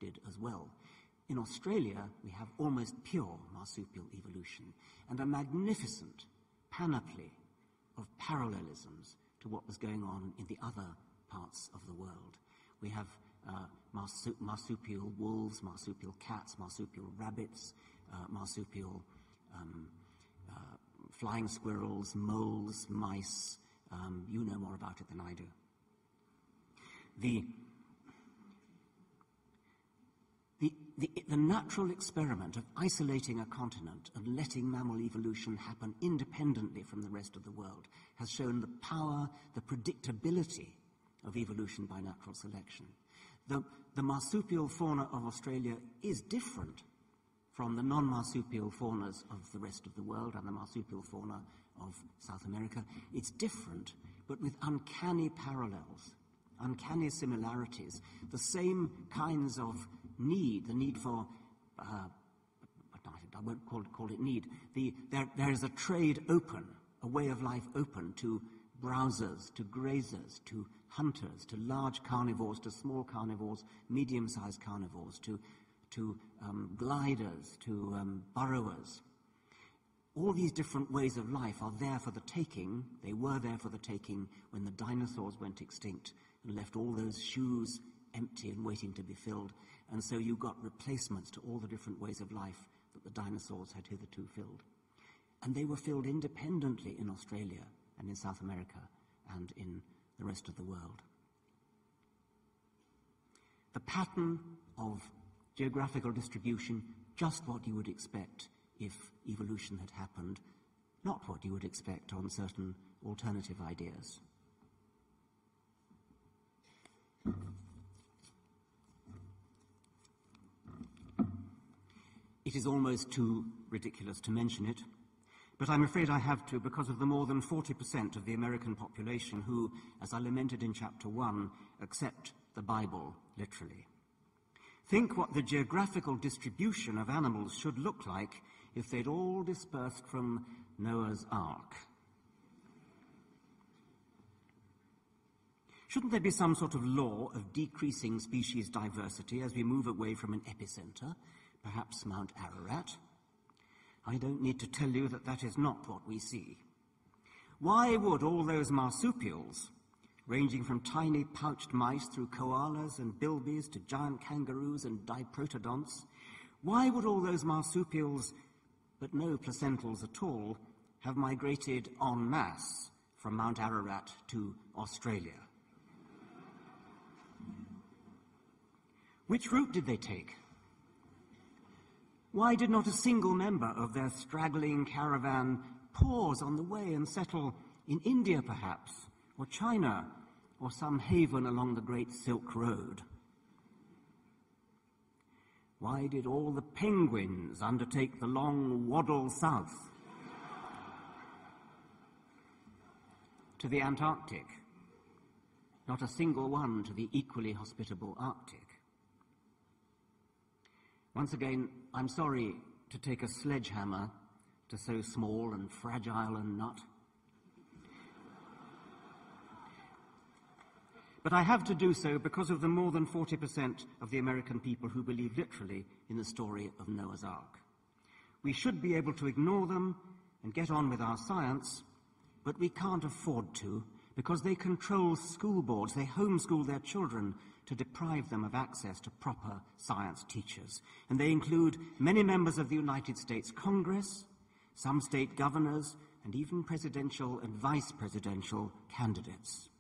did as well. In Australia, we have almost pure marsupial evolution and a magnificent panoply of parallelisms to what was going on in the other parts of the world. We have marsupial wolves, marsupial cats, marsupial rabbits, marsupial flying squirrels, moles, mice. You know more about it than I do. The natural experiment of isolating a continent and letting mammal evolution happen independently from the rest of the world has shown the power, the predictability of evolution by natural selection. The marsupial fauna of Australia is different from the non-marsupial faunas of the rest of the world and the marsupial fauna of South America. It's different, but with uncanny parallels, uncanny similarities, the same kinds of need, the need for, I won't call it need, there is a trade open, a way of life open to browsers, to grazers, to hunters, to large carnivores, to small carnivores, medium-sized carnivores, to gliders, to burrowers. All these different ways of life are there for the taking. They were there for the taking when the dinosaurs went extinct and left all those shoes empty and waiting to be filled. And so you got replacements to all the different ways of life that the dinosaurs had hitherto filled. And they were filled independently in Australia and in South America and in the rest of the world. The pattern of geographical distribution, just what you would expect if evolution had happened, not what you would expect on certain alternative ideas. It is almost too ridiculous to mention it, but I'm afraid I have to because of the more than 40% of the American population who, as I lamented in Chapter 1, accept the Bible literally. Think what the geographical distribution of animals should look like if they'd all dispersed from Noah's Ark. Shouldn't there be some sort of law of decreasing species diversity as we move away from an epicenter, perhaps Mount Ararat? I don't need to tell you that that is not what we see. Why would all those marsupials, ranging from tiny pouched mice through koalas and bilbies to giant kangaroos and diprotodonts, why would all those marsupials, but no placentals at all, have migrated en masse from Mount Ararat to Australia? Which route did they take? Why did not a single member of their straggling caravan pause on the way and settle in India, perhaps, or China, or some haven along the Great Silk Road? Why did all the penguins undertake the long waddle south to the Antarctic? Not a single one to the equally hospitable Arctic. Once again, I'm sorry to take a sledgehammer to so small and fragile a nut. But I have to do so because of the more than 40% of the American people who believe literally in the story of Noah's Ark. We should be able to ignore them and get on with our science, but we can't afford to because they control school boards. They homeschool their children to deprive them of access to proper science teachers. And they include many members of the United States Congress, some state governors, and even presidential and vice presidential candidates.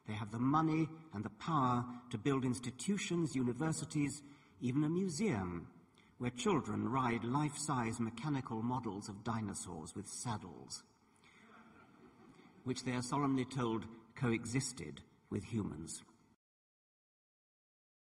They have the money and the power to build institutions, universities, even a museum where children ride life-size mechanical models of dinosaurs with saddles, which they are solemnly told coexisted with humans.